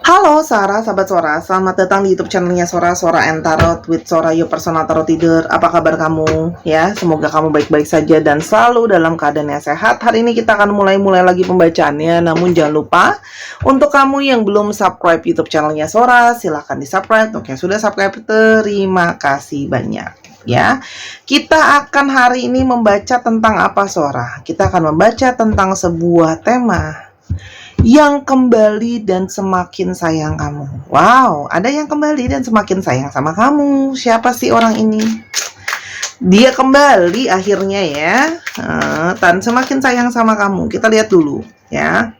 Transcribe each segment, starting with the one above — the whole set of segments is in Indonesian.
Halo Sarah, sahabat Sora, selamat datang di YouTube channelnya Sora and Tarot with Sora, your personal tarot reader. Apa kabar kamu? Ya, semoga kamu baik-baik saja dan selalu dalam keadaan yang sehat. Hari ini kita akan mulai lagi pembacaannya. Namun jangan lupa, untuk kamu yang belum subscribe YouTube channelnya Sora, silahkan di-subscribe. Untuk yang sudah subscribe, terima kasih banyak. Ya, kita akan hari ini membaca tentang apa, Sora? Kita akan membaca tentang sebuah tema yang kembali dan semakin sayang kamu. Wow, ada yang kembali dan semakin sayang sama kamu. Siapa sih orang ini? Dia kembali akhirnya ya, dan semakin sayang sama kamu. Kita lihat dulu ya.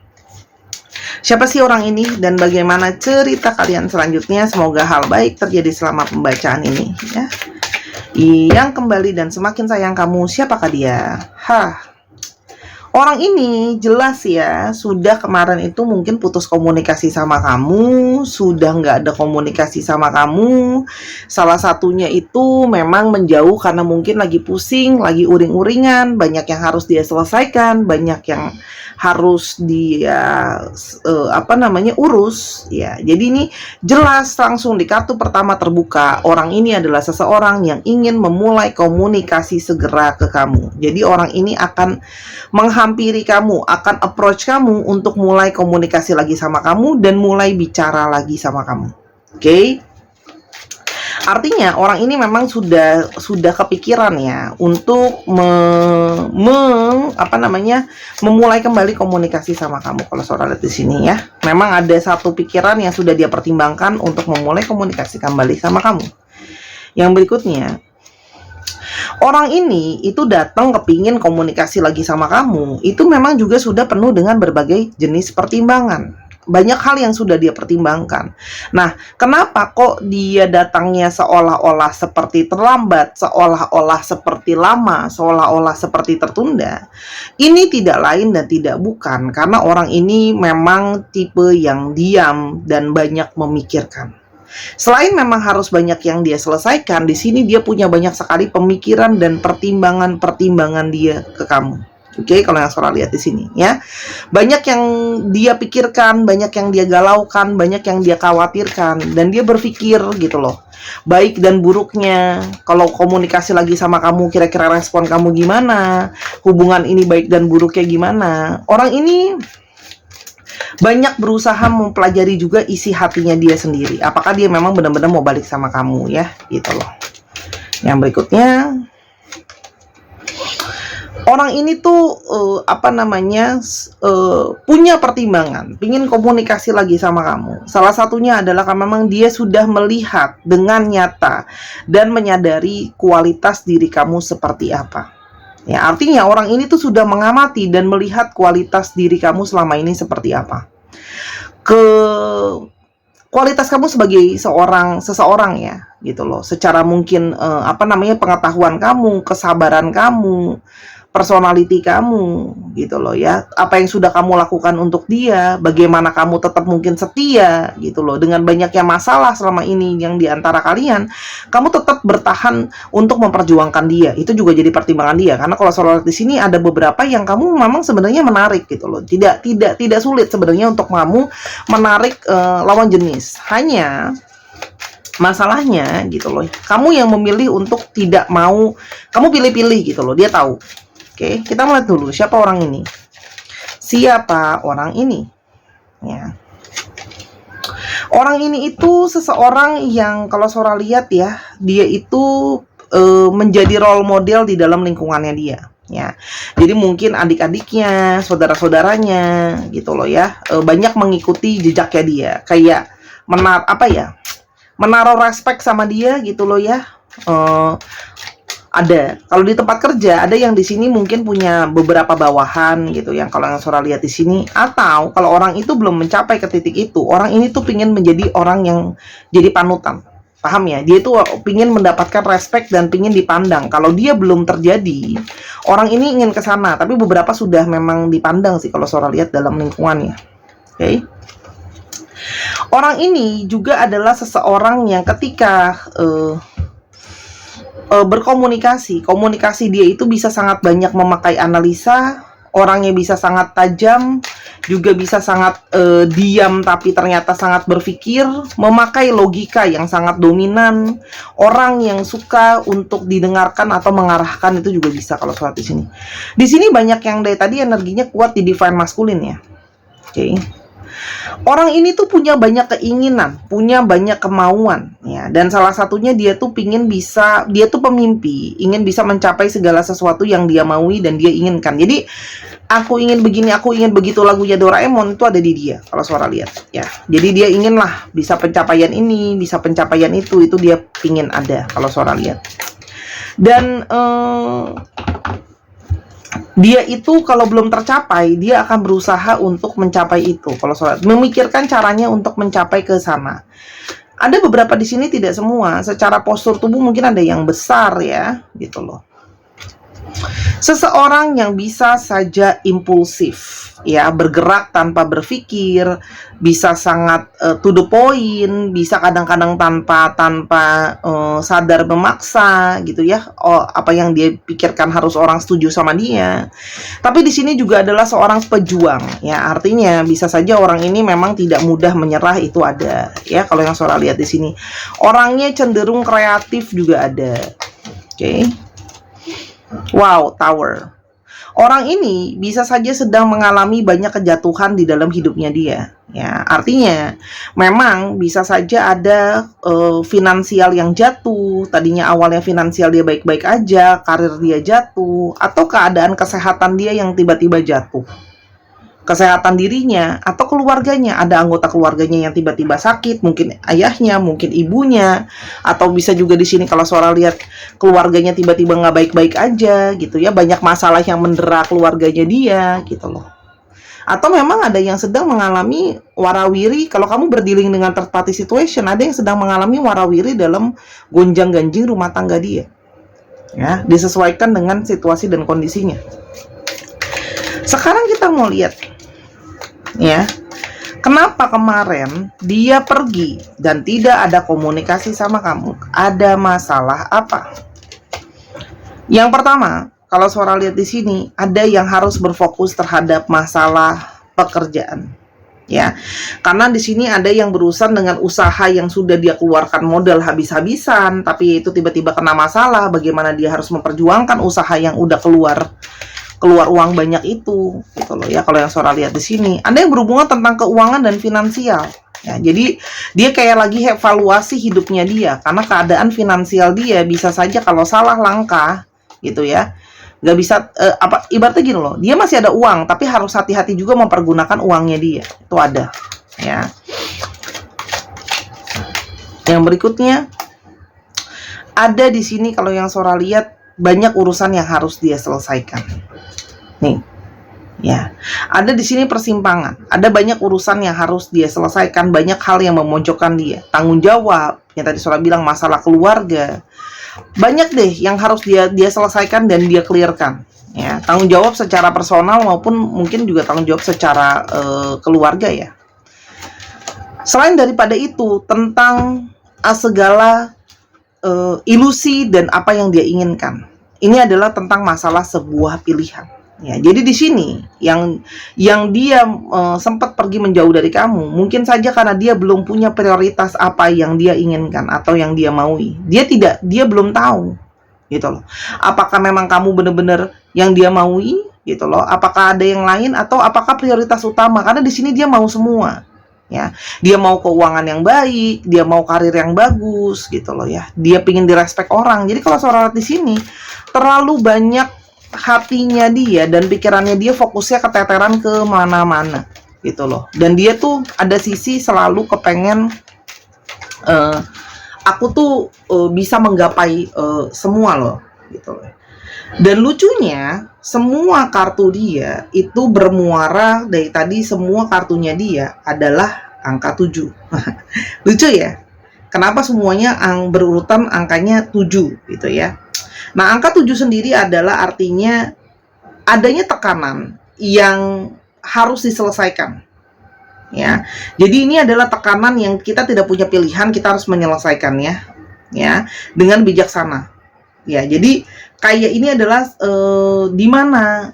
Siapa sih orang ini dan bagaimana cerita kalian selanjutnya? Semoga hal baik terjadi selama pembacaan ini ya. Yang kembali dan semakin sayang kamu, siapakah dia? Orang ini jelas ya, sudah kemarin itu mungkin putus komunikasi sama kamu, sudah nggak ada komunikasi sama kamu. Salah satunya itu memang menjauh karena mungkin lagi pusing, lagi uring-uringan, banyak yang harus dia selesaikan, banyak yang harus dia urus ya. Jadi ini jelas langsung di kartu pertama terbuka, orang ini adalah seseorang yang ingin memulai komunikasi segera ke kamu. Jadi orang ini akan menghampiri kamu, akan approach kamu untuk mulai komunikasi lagi sama kamu dan mulai bicara lagi sama kamu. Oke? Artinya orang ini memang sudah kepikiran ya untuk memulai kembali komunikasi sama kamu. Kalau Sora lihat di sini ya, memang ada satu pikiran yang sudah dia pertimbangkan untuk memulai komunikasi kembali sama kamu. Yang berikutnya, orang ini itu datang kepingin komunikasi lagi sama kamu, itu memang juga sudah penuh dengan berbagai jenis pertimbangan. Banyak hal yang sudah dia pertimbangkan. Nah, kenapa kok dia datangnya seolah-olah seperti terlambat, seolah-olah seperti lama, seolah-olah seperti tertunda? Ini tidak lain dan tidak bukan karena orang ini memang tipe yang diam dan banyak memikirkan. Selain memang harus banyak yang dia selesaikan, di sini dia punya banyak sekali pemikiran dan pertimbangan dia ke kamu. Oke, kalau yang Sora lihat di sini ya. Banyak yang dia pikirkan, banyak yang dia galaukan, banyak yang dia khawatirkan dan dia berpikir gitu loh. Baik dan buruknya, kalau komunikasi lagi sama kamu kira-kira respon kamu gimana? Hubungan ini baik dan buruknya gimana? Orang ini banyak berusaha mempelajari juga isi hatinya dia sendiri. Apakah dia memang benar-benar mau balik sama kamu ya, gitu loh. Yang berikutnya, orang ini tuh punya pertimbangan, pingin komunikasi lagi sama kamu. Salah satunya adalah karena memang dia sudah melihat dengan nyata dan menyadari kualitas diri kamu seperti apa. Ya, artinya orang ini tuh sudah mengamati dan melihat kualitas diri kamu selama ini seperti apa. Kualitas kamu sebagai seseorang ya, gitu loh. Secara mungkin pengetahuan kamu, kesabaran kamu, personality kamu, gitu loh ya. Apa yang sudah kamu lakukan untuk dia, bagaimana kamu tetap mungkin setia, gitu loh. Dengan banyaknya masalah selama ini yang diantara kalian, kamu tetap bertahan untuk memperjuangkan dia. Itu juga jadi pertimbangan dia. Karena kalau soal di sini ada beberapa yang kamu memang sebenarnya menarik, gitu loh. Tidak sulit sebenarnya untuk kamu menarik lawan jenis. Hanya masalahnya gitu loh, kamu yang memilih untuk tidak mau, kamu pilih-pilih gitu loh. Dia tahu. Oke, kita melihat dulu siapa orang ini. Siapa orang ini? Ya. Orang ini itu seseorang yang kalau Sora lihat ya, dia itu menjadi role model di dalam lingkungannya dia. Ya, jadi mungkin adik-adiknya, saudara-saudaranya, gitu loh ya, banyak mengikuti jejaknya dia. Kayak menaruh respect sama dia, gitu loh ya. Ada, kalau di tempat kerja ada yang di sini mungkin punya beberapa bawahan gitu yang kalau yang Sora lihat di sini, atau kalau orang itu belum mencapai ke titik itu, orang ini tuh pingin menjadi orang yang jadi panutan, paham ya? Dia tuh pingin mendapatkan respect dan pingin dipandang. Kalau dia belum terjadi, orang ini ingin ke sana, tapi beberapa sudah memang dipandang sih kalau Sora lihat dalam lingkungannya. Oke. Orang ini juga adalah seseorang yang ketika komunikasi dia itu bisa sangat banyak memakai analisa. Orangnya bisa sangat tajam, juga bisa sangat diam tapi ternyata sangat berpikir, memakai logika yang sangat dominan. Orang yang suka untuk didengarkan atau mengarahkan itu juga bisa kalau sholat di sini. Di sini banyak yang dari tadi energinya kuat di divine maskulin ya. Oke. Orang ini tuh punya banyak keinginan, punya banyak kemauan ya, dan salah satunya dia tuh dia tuh pemimpi, ingin bisa mencapai segala sesuatu yang dia maui dan dia inginkan. Jadi aku ingin begini, aku ingin begitu, lagunya Doraemon itu ada di dia kalau suara lihat ya. Jadi dia inginlah bisa pencapaian ini, bisa pencapaian itu dia pingin ada kalau suara lihat. Dan dia itu kalau belum tercapai, dia akan berusaha untuk mencapai itu. Kalau sholat, memikirkan caranya untuk mencapai ke sana. Ada beberapa di sini, tidak semua. Secara postur tubuh mungkin ada yang besar ya, gitu loh. Seseorang yang bisa saja impulsif, ya, bergerak tanpa berpikir, bisa sangat to the point, bisa kadang-kadang tanpa sadar memaksa, gitu ya. Apa yang dia pikirkan harus orang setuju sama dia. Tapi di sini juga adalah seorang pejuang, ya. Artinya bisa saja orang ini memang tidak mudah menyerah, itu ada, ya. Kalau yang Sora lihat di sini, orangnya cenderung kreatif juga ada, oke. Wow, Tower. Orang ini bisa saja sedang mengalami banyak kejatuhan di dalam hidupnya dia. Ya, artinya memang bisa saja ada finansial yang jatuh. Tadinya awalnya finansial dia baik-baik aja, karir dia jatuh, atau keadaan kesehatan dia yang tiba-tiba jatuh. Kesehatan dirinya atau keluarganya, ada anggota keluarganya yang tiba-tiba sakit, mungkin ayahnya, mungkin ibunya, atau bisa juga di sini kalau Sora lihat keluarganya tiba-tiba nggak baik-baik aja gitu ya, banyak masalah yang mendera keluarganya dia gitu loh. Atau memang ada yang sedang mengalami warawiri. Kalau kamu berdealing dengan third party situation, ada yang sedang mengalami warawiri dalam gonjang-ganjing rumah tangga dia ya, disesuaikan dengan situasi dan kondisinya. Sekarang kita mau lihat ya, kenapa kemarin dia pergi dan tidak ada komunikasi sama kamu? Ada masalah apa? Yang pertama, kalau Sora lihat di sini, ada yang harus berfokus terhadap masalah pekerjaan. Ya, karena di sini ada yang berurusan dengan usaha yang sudah dia keluarkan modal habis-habisan, tapi itu tiba-tiba kena masalah. Bagaimana dia harus memperjuangkan usaha yang udah keluar uang banyak itu, gitu loh ya. Kalau yang Sora lihat di sini, ada yang berhubungan tentang keuangan dan finansial. Ya, jadi dia kayak lagi evaluasi hidupnya dia, karena keadaan finansial dia bisa saja kalau salah langkah, gitu ya, nggak bisa ibaratnya gini loh, dia masih ada uang, tapi harus hati-hati juga mempergunakan uangnya dia. Itu ada, ya. Yang berikutnya ada di sini kalau yang Sora lihat banyak urusan yang harus dia selesaikan. Nih, ya, ada di sini persimpangan, ada banyak urusan yang harus dia selesaikan, banyak hal yang memojokkan dia, tanggung jawab, yang tadi Sora bilang masalah keluarga, banyak deh yang harus dia selesaikan dan dia clearkan, ya, tanggung jawab secara personal maupun mungkin juga tanggung jawab secara keluarga ya. Selain daripada itu, tentang segala ilusi dan apa yang dia inginkan, ini adalah tentang masalah sebuah pilihan. Ya, jadi di sini yang dia sempat pergi menjauh dari kamu, mungkin saja karena dia belum punya prioritas apa yang dia inginkan atau yang dia maui. Dia belum tahu, gitu loh. Apakah memang kamu benar-benar yang dia maui, gitu loh? Apakah ada yang lain atau apakah prioritas utama? Karena di sini dia mau semua. Ya, dia mau keuangan yang baik, dia mau karir yang bagus, gitu loh ya. Dia pingin direspek orang. Jadi kalau Sora di sini terlalu banyak hatinya dia dan pikirannya dia fokusnya keteteran ke mana-mana, gitu loh. Dan dia tuh ada sisi selalu kepengen aku tuh bisa menggapai semua loh, gitu loh. Dan lucunya, semua kartu dia itu bermuara dari tadi, semua kartunya dia adalah angka 7. Lucu ya? Kenapa semuanya berurutan angkanya 7 gitu ya? Nah, angka 7 sendiri adalah artinya adanya tekanan yang harus diselesaikan. Ya. Jadi ini adalah tekanan yang kita tidak punya pilihan, kita harus menyelesaikannya ya, dengan bijaksana. Ya, jadi kayak ini adalah di mana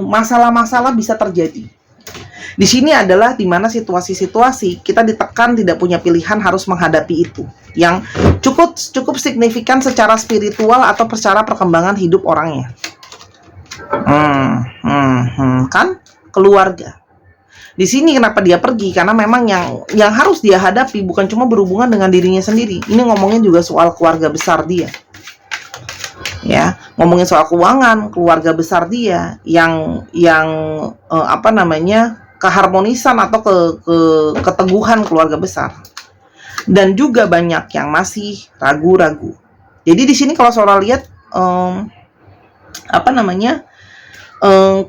masalah-masalah bisa terjadi. Di sini adalah di mana situasi-situasi kita ditekan tidak punya pilihan harus menghadapi itu, yang cukup signifikan secara spiritual atau secara perkembangan hidup orangnya. Kan keluarga. Di sini kenapa dia pergi? Karena memang yang harus dia hadapi bukan cuma berhubungan dengan dirinya sendiri. Ini ngomongin juga soal keluarga besar dia. Ya, ngomongin soal keuangan, keluarga besar dia yang keharmonisan atau keteguhan keluarga besar. Dan juga banyak yang masih ragu-ragu. Jadi di sini kalau Sora lihat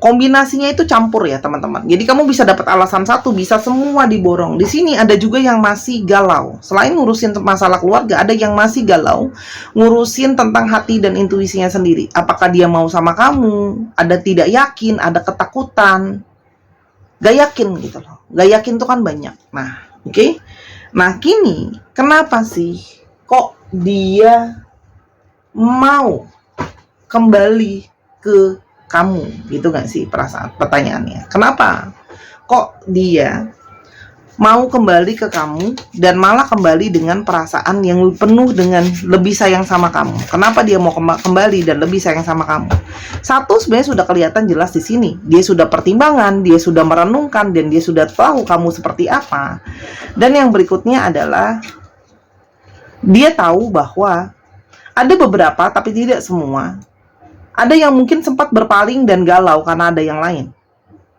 kombinasinya itu campur ya teman-teman. Jadi kamu bisa dapat alasan satu, bisa semua diborong. Di sini ada juga yang masih galau. Selain ngurusin masalah keluarga, ada yang masih galau ngurusin tentang hati dan intuisinya sendiri. Apakah dia mau sama kamu? Ada tidak yakin, ada ketakutan. Gak yakin gitu loh. Gak yakin tuh kan banyak. Nah, oke. Nah, kini kenapa sih kok dia mau kembali ke kamu, gitu gak sih pertanyaannya? Kenapa kok dia mau kembali ke kamu dan malah kembali dengan perasaan yang penuh dengan lebih sayang sama kamu? Kenapa dia mau kembali dan lebih sayang sama kamu? Satu, sebenarnya sudah kelihatan jelas di sini. Dia sudah pertimbangan, dia sudah merenungkan, dan dia sudah tahu kamu seperti apa. Dan yang berikutnya adalah dia tahu bahwa ada beberapa, tapi tidak semua. Ada yang mungkin sempat berpaling dan galau karena ada yang lain.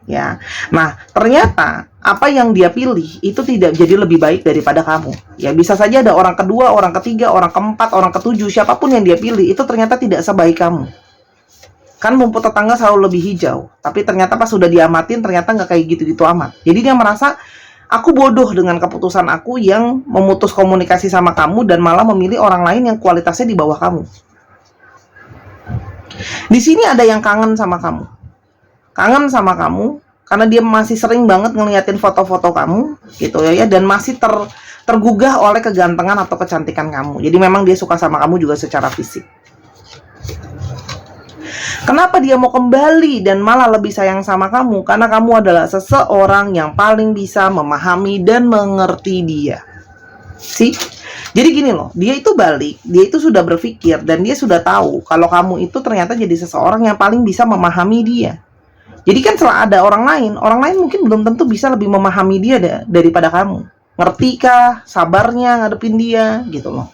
Ya. Nah, ternyata apa yang dia pilih itu tidak jadi lebih baik daripada kamu. Ya, bisa saja ada orang kedua, orang ketiga, orang keempat, orang ketujuh, siapapun yang dia pilih itu ternyata tidak sebaik kamu. Kan rumput tetangga selalu lebih hijau, tapi ternyata pas sudah diamatin ternyata nggak kayak gitu-gitu amat. Jadi dia merasa, aku bodoh dengan keputusan aku yang memutus komunikasi sama kamu dan malah memilih orang lain yang kualitasnya di bawah kamu. Di sini ada yang kangen sama kamu. Kangen sama kamu karena dia masih sering banget ngeliatin foto-foto kamu gitu ya, dan masih tergugah oleh kegantengan atau kecantikan kamu. Jadi memang dia suka sama kamu juga secara fisik. Kenapa dia mau kembali dan malah lebih sayang sama kamu? Karena kamu adalah seseorang yang paling bisa memahami dan mengerti dia. Jadi gini loh, dia itu balik, dia itu sudah berpikir dan dia sudah tahu kalau kamu itu ternyata jadi seseorang yang paling bisa memahami dia. Jadi kan setelah ada orang lain mungkin belum tentu bisa lebih memahami dia daripada kamu. Ngertikah sabarnya ngadepin dia gitu loh.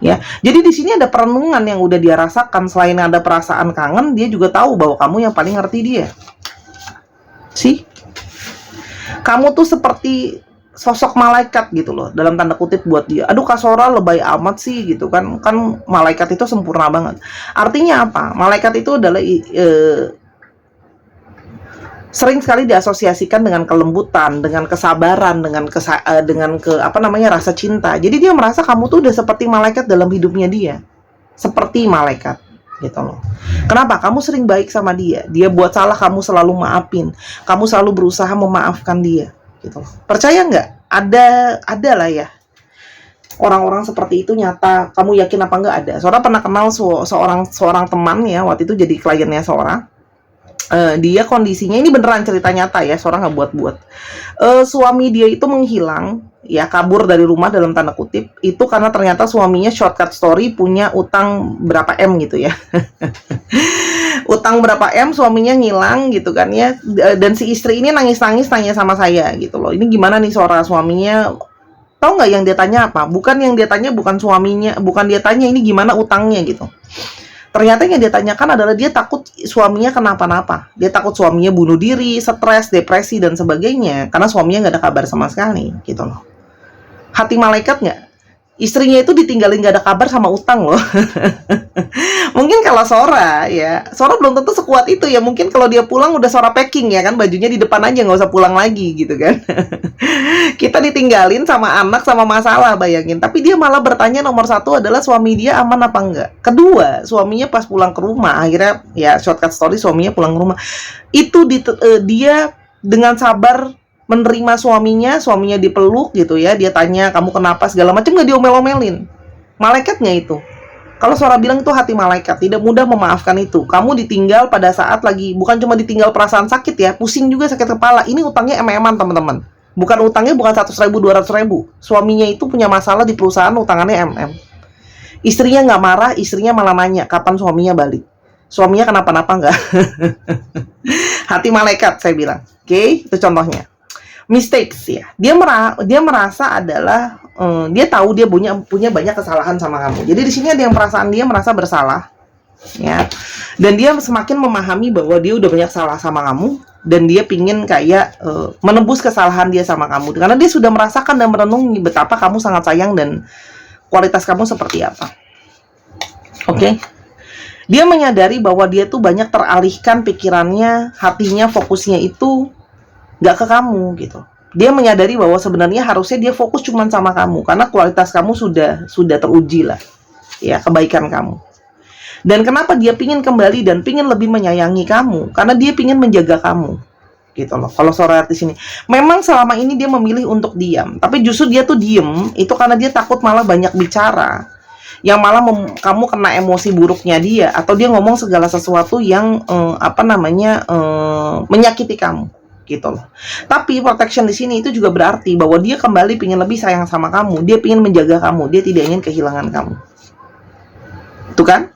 Ya, jadi di sini ada perenungan yang udah dia rasakan. Selain ada perasaan kangen, dia juga tahu bahwa kamu yang paling ngerti dia. Kamu tuh seperti sosok malaikat gitu loh, dalam tanda kutip buat dia. Aduh, Kak Sora lebay amat sih gitu kan. Kan malaikat itu sempurna banget. Artinya apa? Malaikat itu adalah sering sekali diasosiasikan dengan kelembutan, dengan kesabaran, dengan rasa cinta. Jadi dia merasa kamu tuh udah seperti malaikat dalam hidupnya dia. Seperti malaikat gitu loh. Kenapa? Kamu sering baik sama dia. Dia buat salah kamu selalu maafin. Kamu selalu berusaha memaafkan dia. Gitu. Percaya nggak? Ada lah ya orang-orang seperti itu nyata. Kamu yakin apa nggak? Ada. Sora pernah kenal seorang teman ya, waktu itu jadi kliennya Sora. Dia kondisinya ini beneran cerita nyata ya, Sora nggak buat-buat. Suami dia itu menghilang, ya kabur dari rumah dalam tanda kutip. Itu karena ternyata suaminya shortcut story punya utang berapa M gitu ya. Utang berapa M, suaminya ngilang gitu kan ya. Dan si istri ini nangis-nangis tanya sama saya gitu loh. Ini gimana nih Sora, suaminya tahu nggak yang dia tanya apa? Bukan yang dia tanya, bukan suaminya, bukan dia tanya ini gimana utangnya gitu. Ternyata yang dia tanyakan adalah dia takut suaminya kenapa-napa. Dia takut suaminya bunuh diri, stres, depresi, dan sebagainya. Karena suaminya nggak ada kabar sama sekali, gitu loh. Hati malaikat nggak? Istrinya itu ditinggalin nggak ada kabar sama utang loh. Mungkin kalau Sora ya, Sora belum tentu sekuat itu ya. Mungkin kalau dia pulang udah Sora packing ya kan, bajunya di depan aja, nggak usah pulang lagi gitu kan. Kita ditinggalin sama anak sama masalah, bayangin. Tapi dia malah bertanya nomor satu adalah suami dia aman apa enggak. Kedua, suaminya pas pulang ke rumah, akhirnya ya shortcut story suaminya pulang ke rumah. Itu dia dengan sabar menerima suaminya dipeluk gitu ya. Dia tanya kamu kenapa segala macam, nggak diomel-omelin. Malaikatnya itu. Kalau Sora bilang itu hati malaikat, tidak mudah memaafkan itu. Kamu ditinggal pada saat lagi, bukan cuma ditinggal perasaan sakit ya, pusing juga, sakit kepala. Ini utangnya em-eman teman-teman. Bukan utangnya bukan 100.000, 200.000. Suaminya itu punya masalah di perusahaan, utangannya mm. Istrinya nggak marah, istrinya malah nanya kapan suaminya balik. Suaminya kenapa-napa nggak? Hati malaikat saya bilang. Oke, itu contohnya. Mistakes ya. Dia merasa adalah dia tahu dia punya banyak kesalahan sama kamu. Jadi di sini ada yang perasaan dia merasa bersalah, ya. Dan dia semakin memahami bahwa dia udah banyak salah sama kamu dan dia pingin kayak menebus kesalahan dia sama kamu. Karena dia sudah merasakan dan merenungi betapa kamu sangat sayang dan kualitas kamu seperti apa. Oke. Dia menyadari bahwa dia tuh banyak teralihkan pikirannya, hatinya, fokusnya itu nggak ke kamu gitu. Dia menyadari bahwa sebenarnya harusnya dia fokus cuma sama kamu karena kualitas kamu sudah teruji lah, ya, kebaikan kamu. Dan kenapa dia pingin kembali dan pingin lebih menyayangi kamu? Karena dia pingin menjaga kamu, gitu loh. Kalau Sora di sini, memang selama ini dia memilih untuk diam, tapi justru dia tuh diem itu karena dia takut malah banyak bicara, yang malah kamu kena emosi buruknya dia, atau dia ngomong segala sesuatu yang menyakiti kamu, gitu loh. Tapi protection di sini itu juga berarti bahwa dia kembali pingin lebih sayang sama kamu, dia pingin menjaga kamu, dia tidak ingin kehilangan kamu. Itu kan?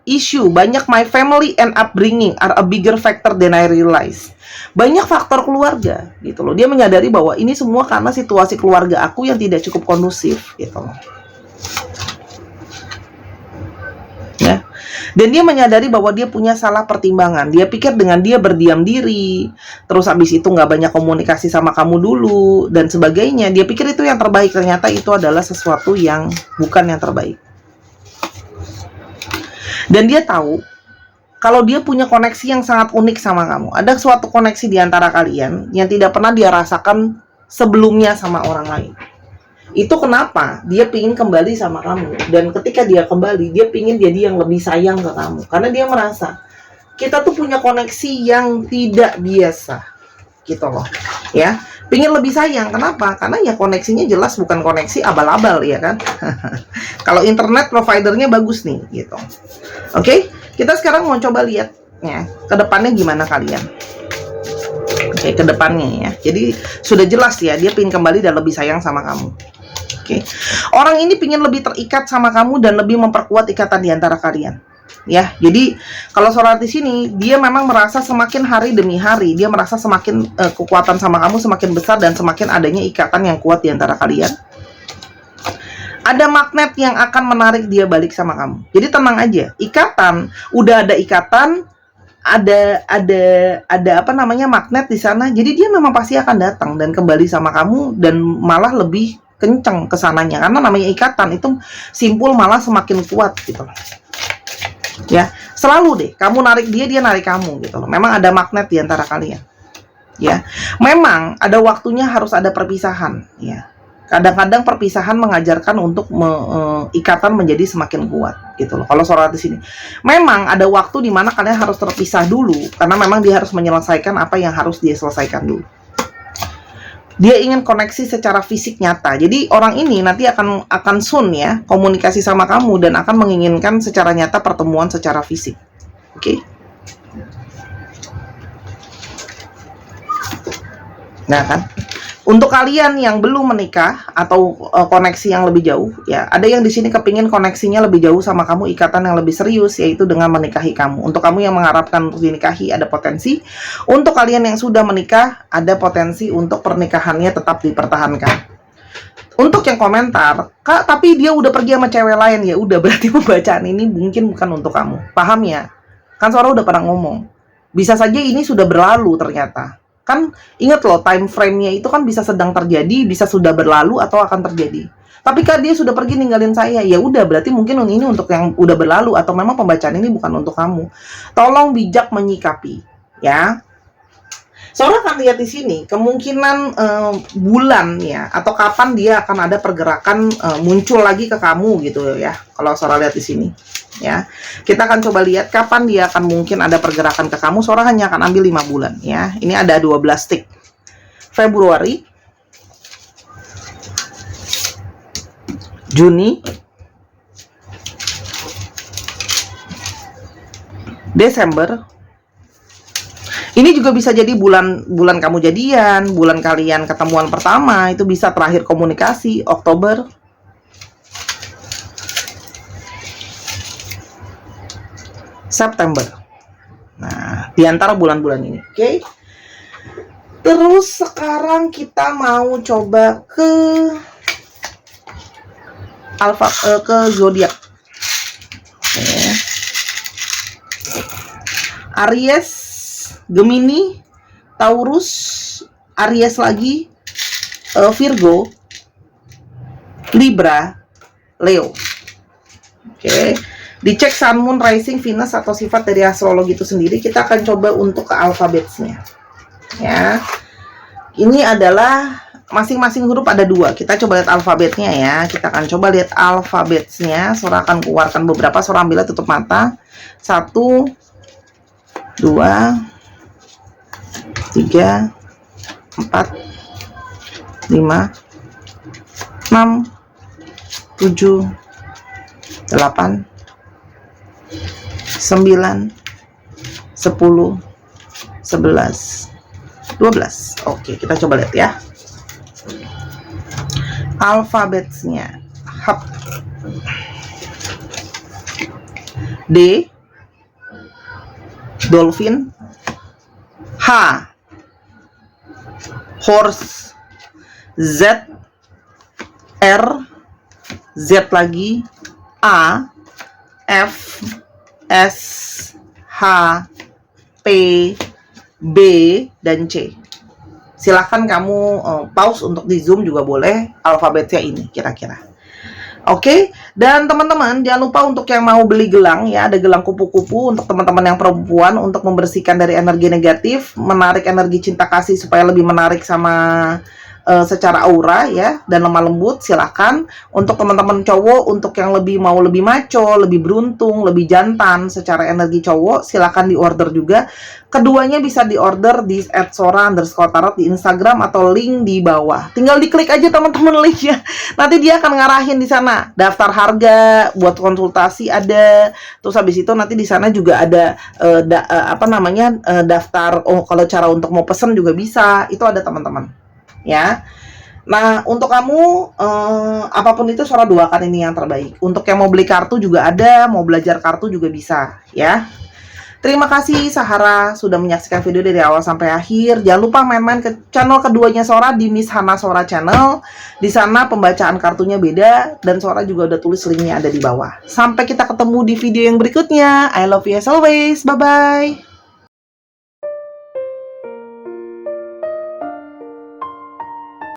Issue banyak my family and upbringing are a bigger factor than I realize. Banyak faktor keluarga, gitu loh. Dia menyadari bahwa ini semua karena situasi keluarga aku yang tidak cukup kondusif, gitu loh. Ya. Dan dia menyadari bahwa dia punya salah pertimbangan. Dia pikir dengan dia berdiam diri, terus habis itu nggak banyak komunikasi sama kamu dulu, dan sebagainya. Dia pikir itu yang terbaik. Ternyata itu adalah sesuatu yang bukan yang terbaik. Dan dia tahu, kalau dia punya koneksi yang sangat unik sama kamu. Ada suatu koneksi di antara kalian yang tidak pernah dia rasakan sebelumnya sama orang lain. Itu kenapa dia pingin kembali sama kamu. Dan ketika dia kembali, dia pingin jadi yang lebih sayang ke kamu. Karena dia merasa, kita tuh punya koneksi yang tidak biasa, gitu loh. Ya, pingin lebih sayang. Kenapa? Karena ya koneksinya jelas bukan koneksi abal-abal, ya kan? Kalau internet providernya bagus nih, gitu. Oke, kita sekarang mau coba lihat ya, ke depannya gimana kalian. Oke, ke depannya ya. Jadi sudah jelas ya, dia pingin kembali dan lebih sayang sama kamu. Oke. Orang ini pingin lebih terikat sama kamu dan lebih memperkuat ikatan di antara kalian. Ya, jadi kalau Sora di sini dia memang merasa semakin hari demi hari dia merasa semakin kekuatan sama kamu semakin besar dan semakin adanya ikatan yang kuat di antara kalian. Ada magnet yang akan menarik dia balik sama kamu. Jadi tenang aja, ikatan udah ada ikatan, ada magnet di sana. Jadi dia memang pasti akan datang dan kembali sama kamu dan malah lebih kenceng kesananya karena namanya ikatan itu simpul malah semakin kuat gitu. Ya, selalu deh kamu narik dia, dia narik kamu gitu loh. Memang ada magnet di antara kalian. Ya, memang ada waktunya harus ada perpisahan. Ya, kadang-kadang perpisahan mengajarkan untuk ikatan menjadi semakin kuat gitu loh. Kalau Sora di sini, memang ada waktu di mana kalian harus terpisah dulu karena memang dia harus menyelesaikan apa yang harus dia selesaikan dulu. Dia ingin koneksi secara fisik nyata. Jadi orang ini nanti akan soon ya komunikasi sama kamu dan akan menginginkan secara nyata pertemuan secara fisik. Oke. Nah kan, untuk kalian yang belum menikah atau koneksi yang lebih jauh, ya ada yang di sini kepingin koneksinya lebih jauh sama kamu, ikatan yang lebih serius, yaitu dengan menikahi kamu. Untuk kamu yang mengharapkan untuk dinikahi, ada potensi. Untuk kalian yang sudah menikah, ada potensi untuk pernikahannya tetap dipertahankan. Untuk yang komentar, Kak, tapi dia udah pergi sama cewek lain, ya udah berarti pembacaan ini mungkin bukan untuk kamu. Paham ya? Kan Sora udah pernah ngomong. Bisa saja ini sudah berlalu ternyata. Kan ingat loh, time frame-nya itu kan bisa sedang terjadi, bisa sudah berlalu atau akan terjadi. Tapi kan dia sudah pergi ninggalin saya, ya udah berarti mungkin ini untuk yang udah berlalu atau memang pembacaan ini bukan untuk kamu. Tolong bijak menyikapi, ya. Sora akan lihat di sini kemungkinan bulan ya atau kapan dia akan ada pergerakan muncul lagi ke kamu gitu ya. Kalau Sora lihat di sini. Ya, kita akan coba lihat kapan dia akan mungkin ada pergerakan ke kamu. Sora hanya akan ambil 5 bulan ya. Ini ada 12 stick. Februari, Juni, Desember. Ini juga bisa jadi bulan kamu jadian, bulan kalian ketemuan pertama, itu bisa terakhir komunikasi. Oktober. September. Nah, di antara bulan-bulan ini, oke? Terus sekarang kita mau coba ke ke zodiak. Oke. Aries, Gemini, Taurus, Aries lagi, Virgo, Libra, Leo. Oke. Dicek Sun, Moon, Rising, Venus atau sifat dari astrologi itu sendiri. Kita akan coba untuk ke alfabetnya. Ya. Ini adalah masing-masing huruf ada 2. Kita coba lihat alfabetnya ya. Kita akan coba lihat alfabetnya. Sora akan keluarkan beberapa. Sora ambilnya tutup mata. 1, 2, 3, 4, 5, 6, 7, 8, 9, 10, 11, 12. Oke, kita coba lihat ya. Alfabetnya. Hap. D, dolphin. H, horse. Z, R, Z lagi. A, F, S, H, P, B, dan C. Silahkan kamu pause untuk di Zoom juga boleh alfabetnya ini kira-kira. Oke, dan teman-teman jangan lupa untuk yang mau beli gelang ya, ada gelang kupu-kupu untuk teman-teman yang perempuan untuk membersihkan dari energi negatif, menarik energi cinta kasih supaya lebih menarik sama secara aura ya, dan lemah lembut. Silahkan. Untuk teman-teman cowok, untuk yang mau lebih maco, lebih beruntung, lebih jantan secara energi cowok, silahkan di order juga. Keduanya bisa di order di @sora_tarot di Instagram atau link di bawah. Tinggal diklik aja teman-teman linknya. Nanti dia akan ngarahin di sana daftar harga buat konsultasi ada. Terus habis itu nanti di sana juga ada daftar. Oh, kalau cara untuk mau pesen juga bisa. Itu ada teman-teman. Ya. Nah, untuk kamu apapun itu Sora doakan ini yang terbaik. Untuk yang mau beli kartu juga ada, mau belajar kartu juga bisa, ya. Terima kasih Sahara sudah menyaksikan video dari awal sampai akhir. Jangan lupa main-main ke channel keduanya Sora di Miss Hana Sora Channel. Di sana pembacaan kartunya beda dan Sora juga udah tulis linknya ada di bawah. Sampai kita ketemu di video yang berikutnya. I love you as always. Bye bye.